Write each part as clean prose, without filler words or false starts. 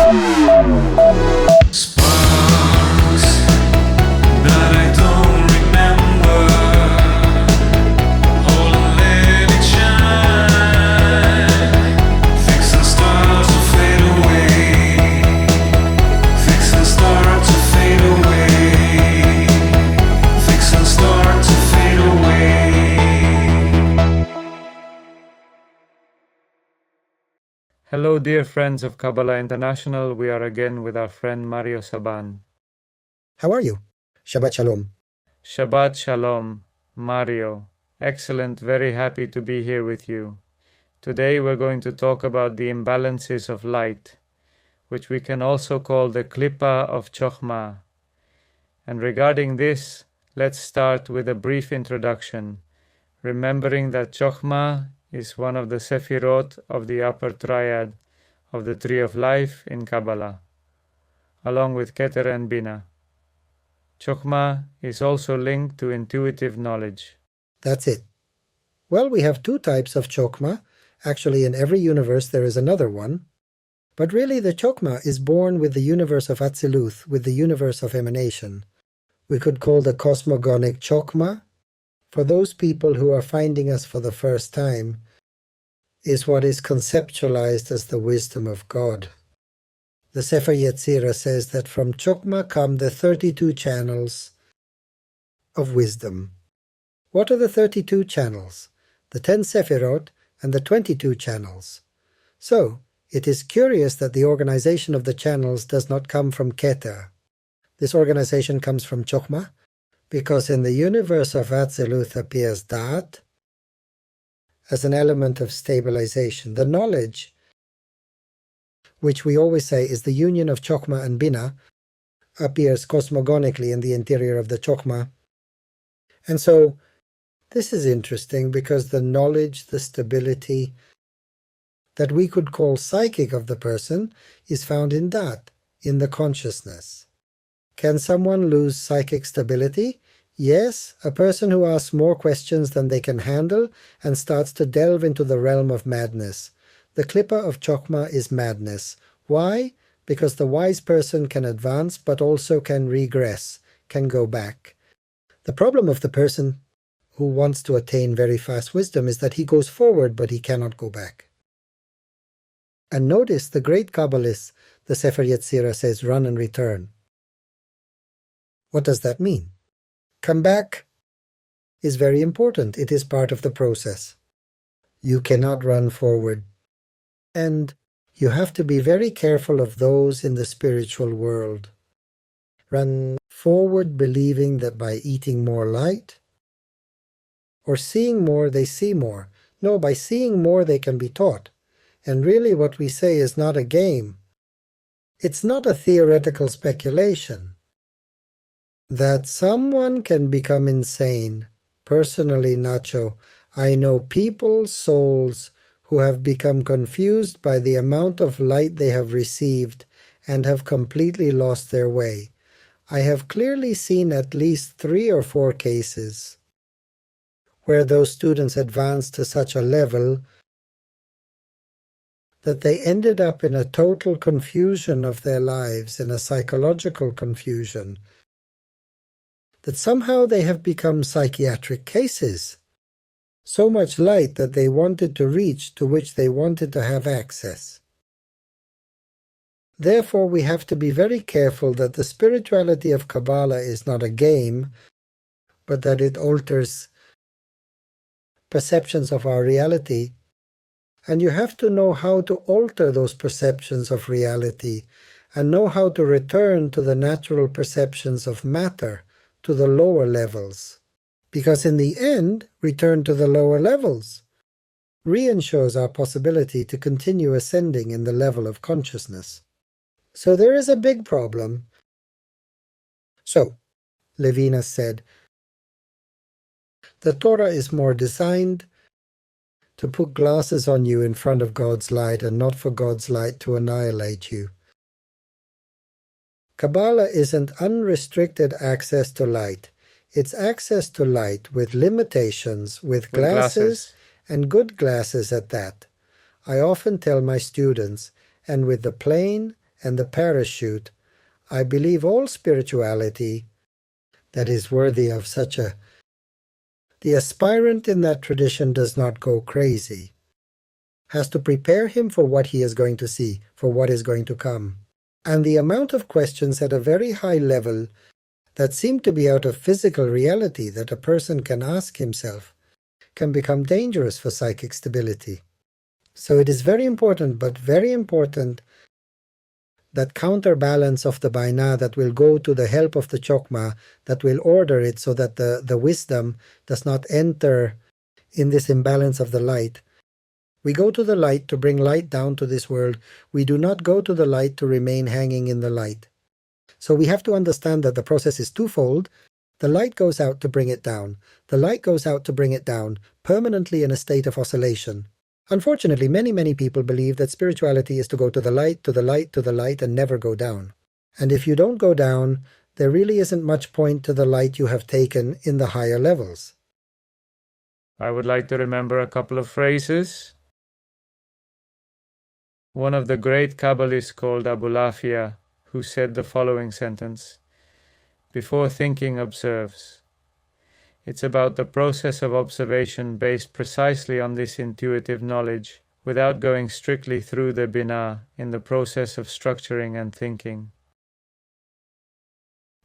Sparks that I don't remember. Hold and let it shine. Fixing stars to fade away. Fixing stars to fade away. Fixing stars to fade away. Hello, dear friends of Kabbalah International. We are again with our friend Mario Sabán. How are you? Shabbat Shalom. Shabbat Shalom, Mario. Excellent, very happy to be here with you. Today we're going to talk about the imbalances of light, which we can also call the Klippa of Chochmah. And regarding this, let's start with a brief introduction, remembering that Chochmah is one of the Sephirot of the upper triad of the Tree of Life in Kabbalah, along with Keter and Bina. Chochmah is also linked to intuitive knowledge. That's it. Well, we have two types of Chochmah. Actually, in every universe there is another one. But really the Chochmah is born with the universe of Atziluth, with the universe of emanation. We could call the cosmogonic Chochmah, for those people who are finding us for the first time, is what is conceptualized as the wisdom of God. The Sefer Yetzirah says that from Chochmah come the 32 channels of wisdom. What are the 32 channels? The 10 Sephirot and the 22 channels. So, it is curious that the organization of the channels does not come from Keter. This organization comes from Chochmah, because in the universe of Atziluth appears Da'at as an element of stabilization. The knowledge, which we always say is the union of Chochmah and Bina, appears cosmogonically in the interior of the Chochmah. And so this is interesting because the knowledge, the stability that we could call psychic of the person is found in Da'at, in the consciousness. Can someone lose psychic stability? Yes, a person who asks more questions than they can handle and starts to delve into the realm of madness. The Klippa of Chochmah is madness. Why? Because the wise person can advance but also can regress, can go back. The problem of the person who wants to attain very fast wisdom is that he goes forward but he cannot go back. And notice the great Kabbalist, the Sefer Yetzirah, says run and return. What does that mean? Come back is very important. It is part of the process. You cannot run forward. And you have to be very careful of those in the spiritual world. Run forward believing that by eating more light or seeing more they see more. No, by seeing more they can be taught. And really what we say is not a game. It's not a theoretical speculation. That someone can become insane. Personally, Nacho, I know people's souls who have become confused by the amount of light they have received and have completely lost their way. I have clearly seen at least 3 or 4 cases where those students advanced to such a level that they ended up in a total confusion of their lives, in a psychological confusion, that somehow they have become psychiatric cases. So much light that they wanted to reach, to which they wanted to have access. Therefore, we have to be very careful that the spirituality of Kabbalah is not a game, but that it alters perceptions of our reality. And you have to know how to alter those perceptions of reality and know how to return to the natural perceptions of matter, to the lower levels, because in the end, return to the lower levels reassures our possibility to continue ascending in the level of consciousness. So there is a big problem. So, Levinas said, the Torah is more designed to put glasses on you in front of God's light and not for God's light to annihilate you. Kabbalah isn't unrestricted access to light. It's access to light with limitations, with glasses, and good glasses at that. I often tell my students, and with the plain and the parachute, I believe all spirituality that is worthy of such a... The aspirant in that tradition does not go crazy, has to prepare him for what he is going to see, for what is going to come. And the amount of questions at a very high level that seem to be out of physical reality that a person can ask himself can become dangerous for psychic stability. So it is very important, but very important, that counterbalance of the Baina that will go to the help of the Chochmah, that will order it so that the wisdom does not enter in this imbalance of the light. We go to the light to bring light down to this world. We do not go to the light to remain hanging in the light. So we have to understand that the process is twofold. The light goes out to bring it down. The light goes out to bring it down, permanently in a state of oscillation. Unfortunately, many people believe that spirituality is to go to the light, to the light, to the light, and never go down. And if you don't go down, there really isn't much point to the light you have taken in the higher levels. I would like to remember a couple of phrases. One of the great Kabbalists called Abulafia, who said the following sentence: "Before thinking, observes." It's about the process of observation based precisely on this intuitive knowledge, without going strictly through the Binah in the process of structuring and thinking.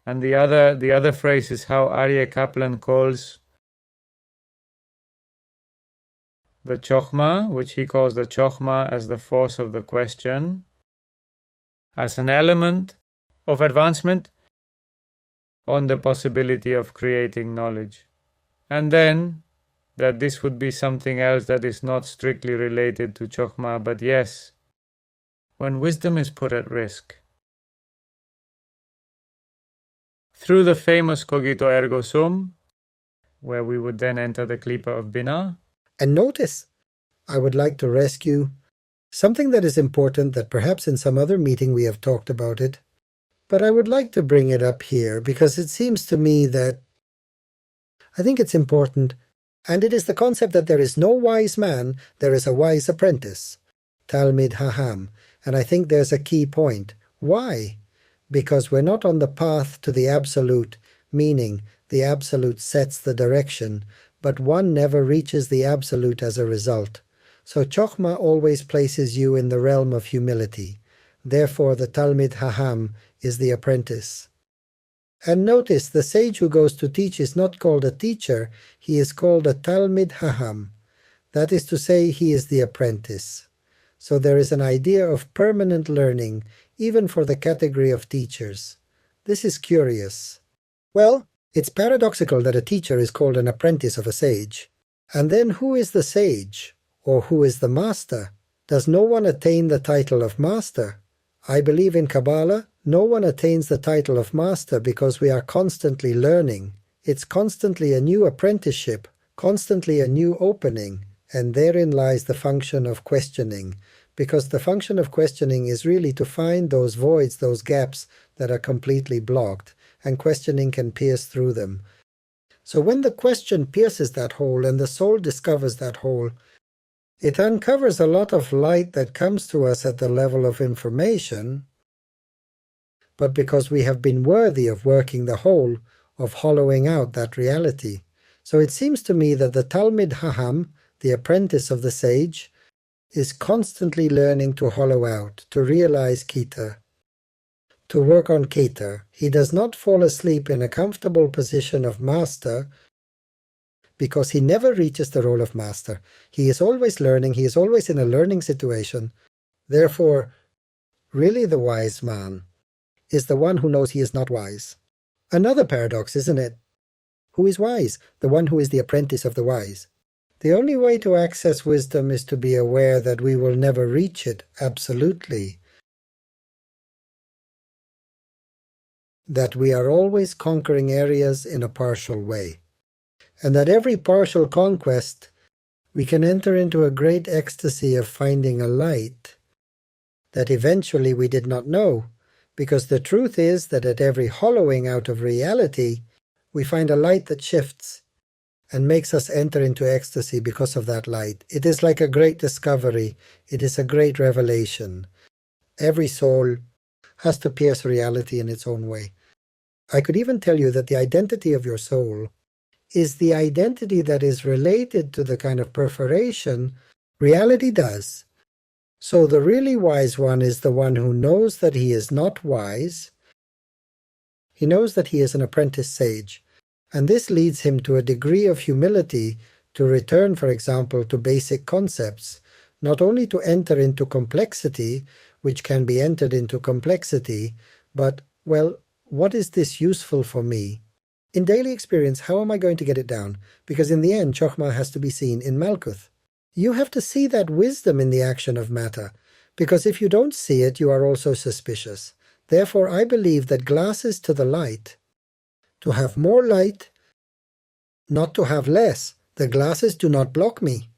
And the other phrase is how Arya Kaplan calls the Chochmah, which he calls the Chochmah as the force of the question, as an element of advancement on the possibility of creating knowledge. And then that this would be something else that is not strictly related to Chochmah, but yes, when wisdom is put at risk. Through the famous cogito ergo sum, where we would then enter the klipa of Binah. And notice, I would like to rescue something that is important that perhaps in some other meeting we have talked about it, but I would like to bring it up here because it seems to me that I think it's important, and it is the concept that there is no wise man, there is a wise apprentice, Talmid Haham, and I think there's a key point. Why? Because we're not on the path to the absolute, meaning the absolute sets the direction, but one never reaches the absolute as a result. So Chochmah always places you in the realm of humility. Therefore the Talmid Haham is the apprentice. And notice, the sage who goes to teach is not called a teacher, he is called a Talmid Haham. That is to say, he is the apprentice. So there is an idea of permanent learning, even for the category of teachers. This is curious. Well, it's paradoxical that a teacher is called an apprentice of a sage. And then who is the sage? Or who is the master? Does no one attain the title of master? I believe in Kabbalah, no one attains the title of master because we are constantly learning. It's constantly a new apprenticeship, constantly a new opening, and therein lies the function of questioning, because the function of questioning is really to find those voids, those gaps that are completely blocked, and questioning can pierce through them. So when the question pierces that hole and the soul discovers that hole, it uncovers a lot of light that comes to us at the level of information, but because we have been worthy of working the hole, of hollowing out that reality. So it seems to me that the Talmid Haham, the apprentice of the sage, is constantly learning to hollow out, to realize Kita, to work on Kita. He does not fall asleep in a comfortable position of master, because he never reaches the role of master. He is always learning, he is always in a learning situation. Therefore, really the wise man is the one who knows he is not wise. Another paradox, isn't it? Who is wise? The one who is the apprentice of the wise. The only way to access wisdom is to be aware that we will never reach it absolutely. That we are always conquering areas in a partial way. And that every partial conquest, we can enter into a great ecstasy of finding a light that eventually we did not know, because the truth is that at every hollowing out of reality, we find a light that shifts and makes us enter into ecstasy because of that light. It is like a great discovery. It is a great revelation. Every soul has to pierce reality in its own way. I could even tell you that the identity of your soul is the identity that is related to the kind of perforation reality does. So the really wise one is the one who knows that he is not wise. He knows that he is an apprentice sage, and this leads him to a degree of humility to return, for example, to basic concepts, not only to enter into complexity, which can be entered into complexity, but, well, what is this useful for me? In daily experience, how am I going to get it down? Because in the end, Chochmah has to be seen in Malkuth. You have to see that wisdom in the action of matter, because if you don't see it, you are also suspicious. Therefore, I believe that glasses to the light, to have more light, not to have less. The glasses do not block me.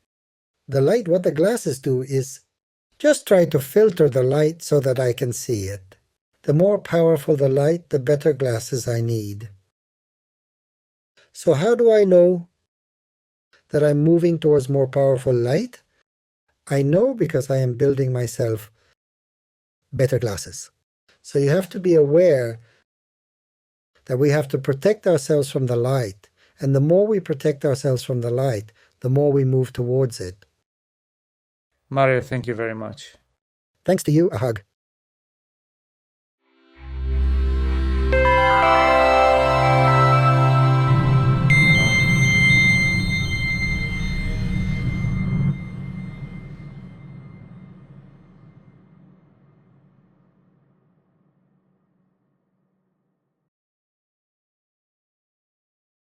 The light, what the glasses do is just try to filter the light so that I can see it. The more powerful the light, the better glasses I need. So how do I know that I'm moving towards more powerful light? I know because I am building myself better glasses. So you have to be aware that we have to protect ourselves from the light. And the more we protect ourselves from the light, the more we move towards it. Mario, thank you very much. Thanks to you, a hug.